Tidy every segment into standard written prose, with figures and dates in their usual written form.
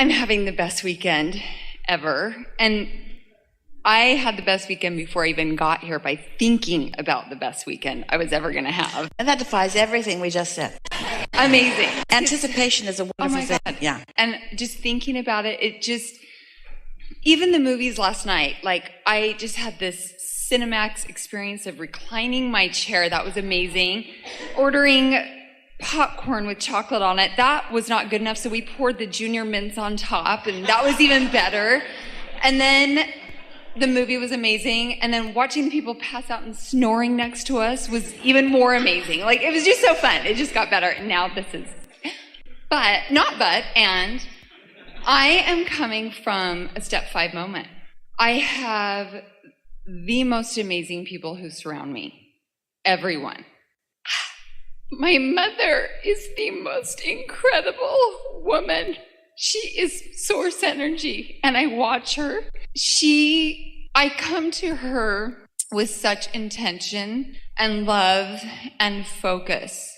I'm having the best weekend ever. And I had the best weekend before I even got here by thinking about the best weekend I was ever going to have. And that defies everything we just said. Amazing. Anticipation is a wonderful thing. God. Yeah. And just thinking about it, even the movies last night, like I just had this Cinemax experience of reclining my chair. That was amazing. Ordering popcorn with chocolate on it. That was not good enough, so we poured the junior mints on top, and that was even better. And then the movie was amazing, and then watching the people pass out and snoring next to us was even more amazing. Like, it was just so fun. It just got better, and now this is... And I am coming from a step 5 moment. I have the most amazing people who surround me. Everyone. My mother is the most incredible woman. She is source energy, and I watch her. I come to her with such intention and love and focus.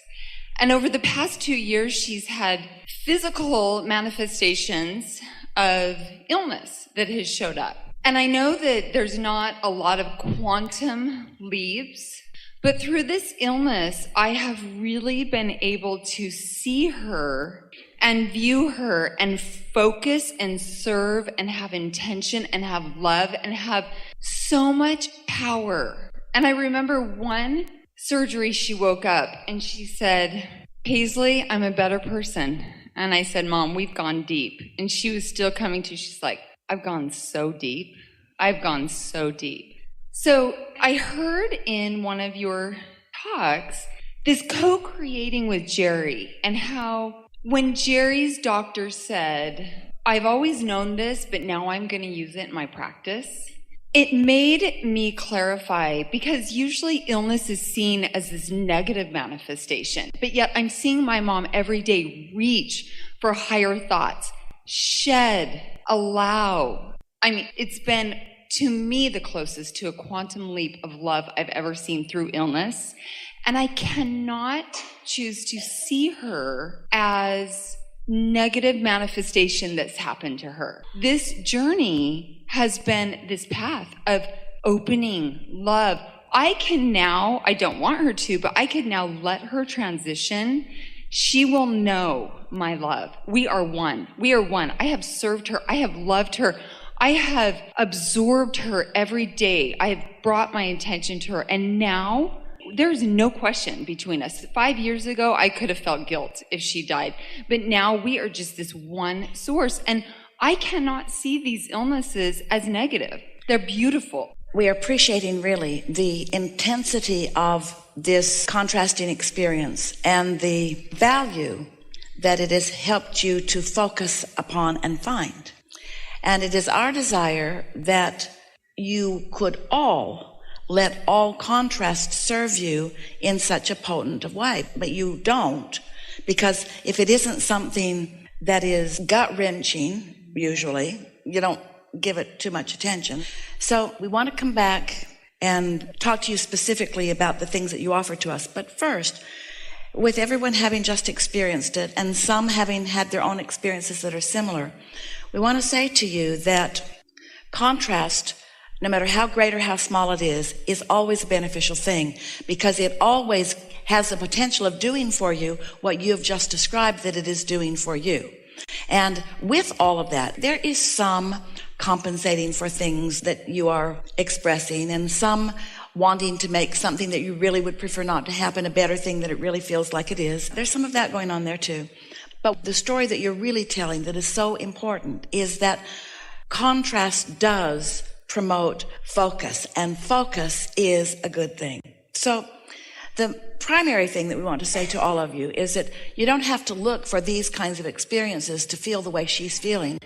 And over the past 2 years, she's had physical manifestations of illness that has showed up. And I know that there's not a lot of quantum leaps, but through this illness, I have really been able to see her and view her and focus and serve and have intention and have love and have so much power. And I remember one surgery, she woke up and she said, "Paisley, I'm a better person." And I said, "Mom, we've gone deep." And she was still coming to, she's like, "I've gone so deep. I've gone so deep." So I heard in one of your talks this co-creating with Jerry, and how when Jerry's doctor said, "I've always known this, but now I'm going to use it in my practice," it made me clarify, because usually illness is seen as this negative manifestation, but yet I'm seeing my mom every day reach for higher thoughts, shed, allow. I mean, it's been, to me, the closest to a quantum leap of love I've ever seen through illness. And I cannot choose to see her as negative manifestation that's happened to her. This journey has been this path of opening, love. I don't want her to, but I can now let her transition. She will know my love. We are one. We are one. I have served her. I have loved her. I have absorbed her every day. I have brought my attention to her. And now there's no question between us. 5 years ago, I could have felt guilt if she died. But now we are just this one source. And I cannot see these illnesses as negative. They're beautiful. We are appreciating really the intensity of this contrasting experience and the value that it has helped you to focus upon and find. And it is our desire that you could all let all contrast serve you in such a potent way. But you don't, because if it isn't something that is gut-wrenching, usually, you don't give it too much attention. So we want to come back and talk to you specifically about the things that you offer to us. But first, with everyone having just experienced it and some having had their own experiences that are similar, we want to say to you that contrast, no matter how great or how small it is always a beneficial thing, because it always has the potential of doing for you what you have just described that it is doing for you. And with all of that, there is some compensating for things that you are expressing, and some wanting to make something that you really would prefer not to happen a better thing that it really feels like it is. There's some of that going on there too. But the story that you're really telling that is so important is that contrast does promote focus, and focus is a good thing. So the primary thing that we want to say to all of you is that you don't have to look for these kinds of experiences to feel the way she's feeling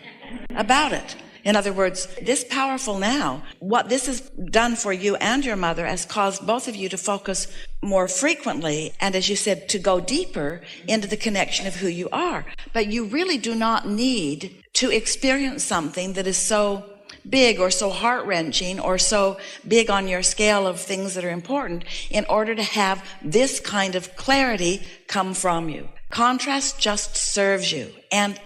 about it. In other words, this powerful now, what this has done for you and your mother has caused both of you to focus more frequently and, as you said, to go deeper into the connection of who you are. But you really do not need to experience something that is so big or so heart-wrenching or so big on your scale of things that are important in order to have this kind of clarity come from you. Contrast just serves you. And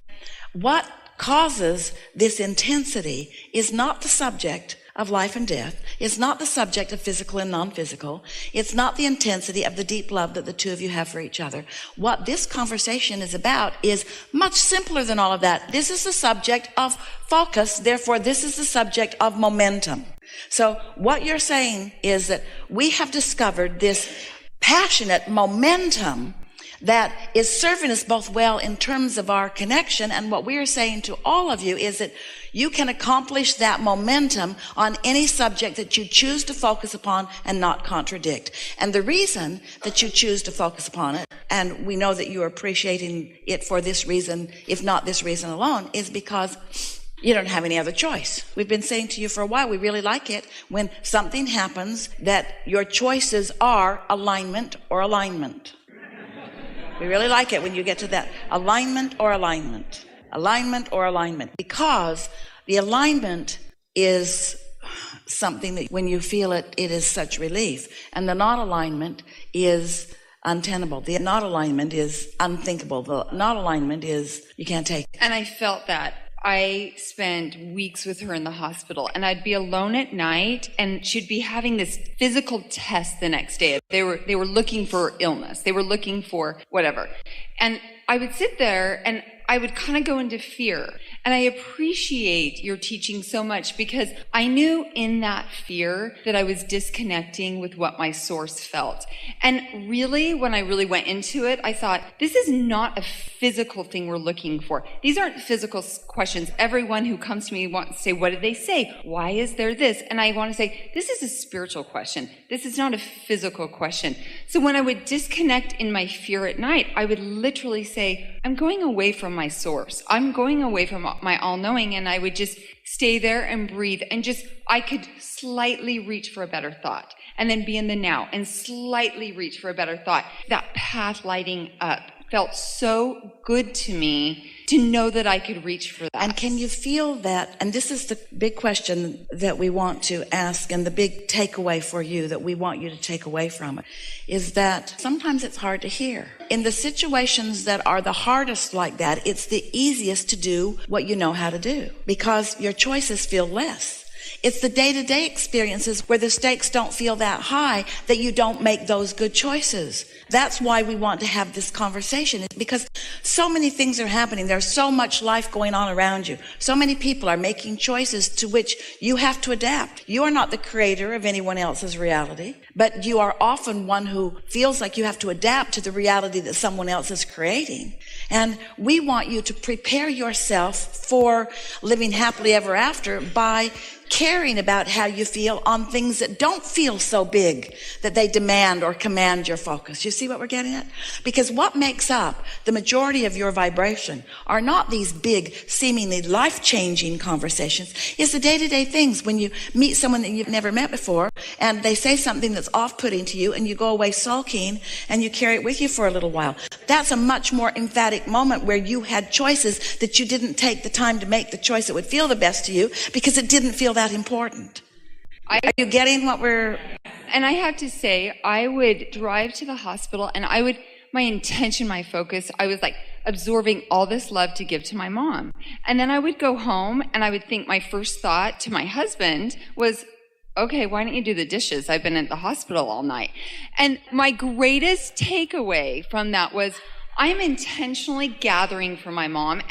what causes this intensity is not the subject of life and death. It's not the subject of physical and non-physical. It's not the intensity of the deep love that the two of you have for each other. What this conversation is about is much simpler than all of that. This is the subject of focus. Therefore, this is the subject of momentum. So what you're saying is that we have discovered this passionate momentum that is serving us both well in terms of our connection. And what we are saying to all of you is that you can accomplish that momentum on any subject that you choose to focus upon and not contradict. And the reason that you choose to focus upon it, and we know that you are appreciating it for this reason, if not this reason alone, is because you don't have any other choice. We've been saying to you for a while, we really like it when something happens that your choices are alignment or alignment. We really like it when you get to that. Alignment or alignment. Alignment or alignment. Because the alignment is something that when you feel it, it is such relief. And the not alignment is untenable. The not alignment is unthinkable. The not alignment is you can't take it. And I felt that. I spent weeks with her in the hospital, and I'd be alone at night, and she'd be having this physical test the next day. They were looking for illness. They were looking for whatever. And I would sit there, and I would kind of go into fear. And I appreciate your teaching so much because I knew in that fear that I was disconnecting with what my source felt. And really, when I really went into it, I thought, this is not a physical thing we're looking for. These aren't physical questions. Everyone who comes to me wants to say, what did they say? Why is there this? And I want to say, this is a spiritual question. This is not a physical question. So when I would disconnect in my fear at night, I would literally say, I'm going away from my source. I'm going away from my all-knowing, and I would just stay there and breathe and I could slightly reach for a better thought and then be in the now and slightly reach for a better thought. That path lighting up felt so good to me to know that I could reach for that. And can you feel that? And this is the big question that we want to ask, and the big takeaway for you that we want you to take away from it is that sometimes it's hard to hear. In the situations that are the hardest like that, it's the easiest to do what you know how to do because your choices feel less. It's the day-to-day experiences where the stakes don't feel that high that you don't make those good choices. That's why we want to have this conversation. It's because so many things are happening. There's so much life going on around you. So many people are making choices to which you have to adapt. You are not the creator of anyone else's reality, but you are often one who feels like you have to adapt to the reality that someone else is creating. And we want you to prepare yourself for living happily ever after by caring about how you feel on things that don't feel so big that they demand or command your focus. You see what we're getting at? Because what makes up the majority of your vibration are not these big, seemingly life-changing conversations. It's the day-to-day things when you meet someone that you've never met before and they say something that's off-putting to you and you go away sulking and you carry it with you for a little while. That's a much more emphatic moment where you had choices that you didn't take the time to make the choice that would feel the best to you because it didn't feel that important. Are you getting what we're... And I have to say, I would drive to the hospital and my intention, my focus, I was like absorbing all this love to give to my mom. And then I would go home and I would think my first thought to my husband was, okay, why don't you do the dishes? I've been at the hospital all night. And my greatest takeaway from that was, I'm intentionally gathering for my mom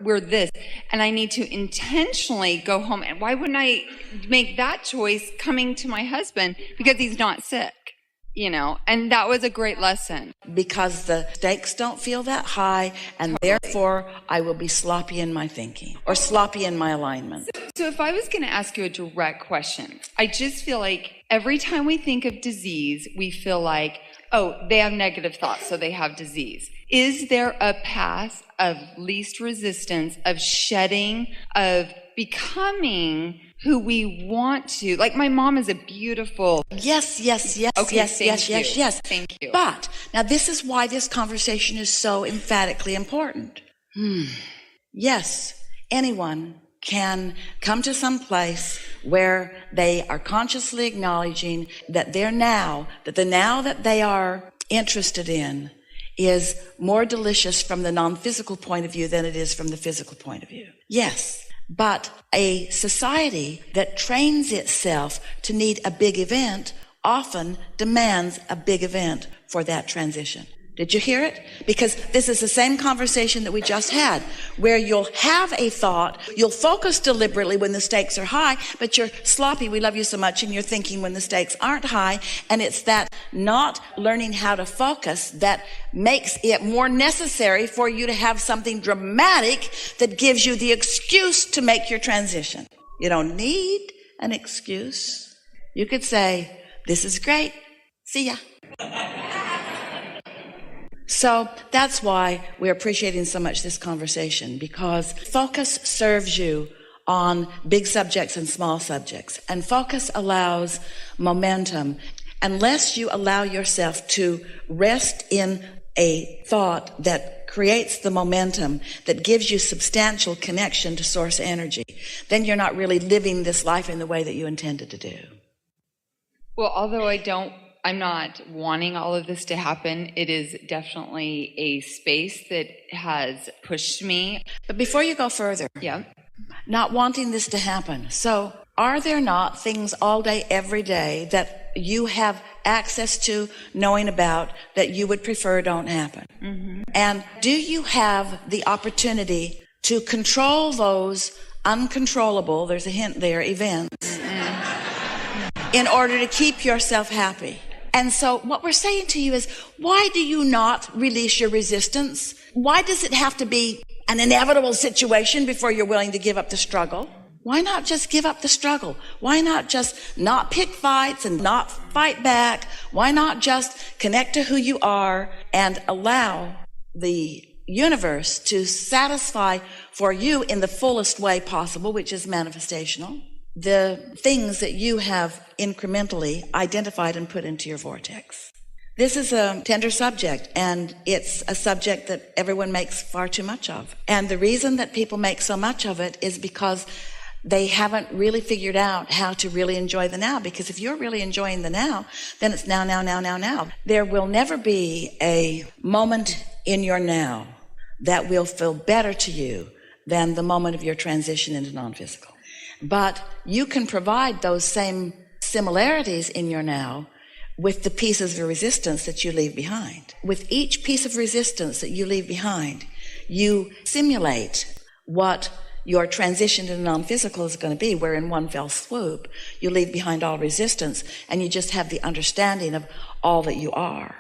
we're this, and I need to intentionally go home. And why wouldn't I make that choice coming to my husband? Because he's not sick, and that was a great lesson. Because the stakes don't feel that high, and therefore I will be sloppy in my thinking or sloppy in my alignment. So if I was going to ask you a direct question, I just feel like every time we think of disease, we feel like, oh, they have negative thoughts, so they have disease. Is there a path of least resistance, of shedding, of becoming who we want to? Like my mom is a beautiful... Yes. Okay, yes. Thank you. But now this is why this conversation is so emphatically important. Yes, anyone can come to some place where they are consciously acknowledging that the now that they are interested in is more delicious from the non-physical point of view than it is from the physical point of view. Yes, but a society that trains itself to need a big event often demands a big event for that transition. Did you hear it? Because this is the same conversation that we just had, where you'll have a thought, you'll focus deliberately when the stakes are high, but you're sloppy, we love you so much, and you're thinking when the stakes aren't high, and it's that not learning how to focus that makes it more necessary for you to have something dramatic that gives you the excuse to make your transition. You don't need an excuse. You could say, this is great, see ya. So that's why we're appreciating so much this conversation, because focus serves you on big subjects and small subjects. And focus allows momentum. Unless you allow yourself to rest in a thought that creates the momentum that gives you substantial connection to source energy, then you're not really living this life in the way that you intended to do. Well, although I'm not wanting all of this to happen. It is definitely a space that has pushed me. But before you go further, not wanting this to happen. So are there not things all day, every day that you have access to, knowing about, that you would prefer don't happen? Mm-hmm. And do you have the opportunity to control those uncontrollable, there's a hint there, events, in order to keep yourself happy? And so what we're saying to you is, why do you not release your resistance? Why does it have to be an inevitable situation before you're willing to give up the struggle? Why not just give up the struggle? Why not just not pick fights and not fight back? Why not just connect to who you are and allow the universe to satisfy for you in the fullest way possible, which is manifestational, the things that you have incrementally identified and put into your vortex. This is a tender subject, and it's a subject that everyone makes far too much of. And the reason that people make so much of it is because they haven't really figured out how to really enjoy the now. Because if you're really enjoying the now, then it's now, now, now, now, now. There will never be a moment in your now that will feel better to you than the moment of your transition into non-physical. But you can provide those same similarities in your now with the pieces of resistance that you leave behind. With each piece of resistance that you leave behind, you simulate what your transition to non-physical is going to be, where in one fell swoop, you leave behind all resistance and you just have the understanding of all that you are.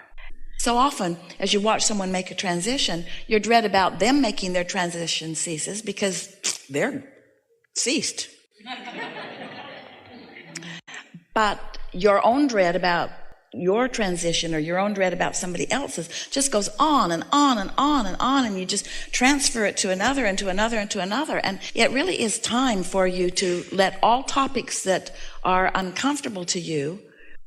So often, as you watch someone make a transition, your dread about them making their transition ceases because they're ceased. But your own dread about your transition or your own dread about somebody else's just goes on and on and on and on, and you just transfer it to another and to another and to another. And it really is time for you to let all topics that are uncomfortable to you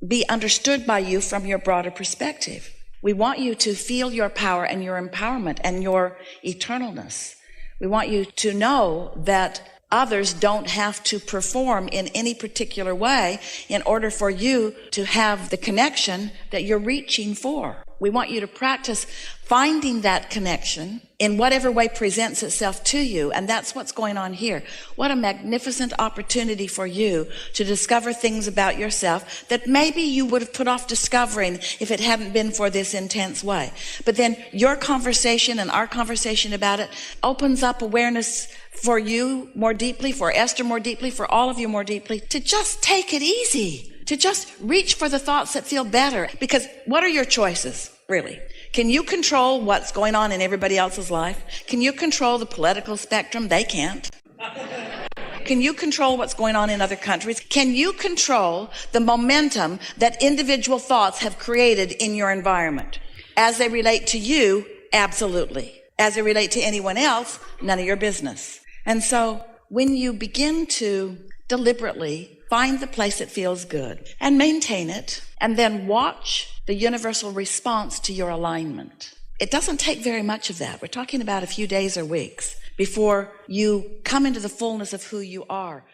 be understood by you from your broader perspective. We want you to feel your power and your empowerment and your eternalness. We want you to know that others don't have to perform in any particular way in order for you to have the connection that you're reaching for. We want you to practice finding that connection in whatever way presents itself to you. And that's what's going on here. What a magnificent opportunity for you to discover things about yourself that maybe you would have put off discovering if it hadn't been for this intense way. But then your conversation and our conversation about it opens up awareness for you more deeply, for Esther more deeply, for all of you more deeply, to just take it easy, to just reach for the thoughts that feel better. Because what are your choices, really? Can you control what's going on in everybody else's life? Can you control the political spectrum? They can't. Can you control what's going on in other countries? Can you control the momentum that individual thoughts have created in your environment? As they relate to you, absolutely. As they relate to anyone else, none of your business. And so when you begin to deliberately find the place that feels good and maintain it, and then watch the universal response to your alignment. It doesn't take very much of that. We're talking about a few days or weeks before you come into the fullness of who you are.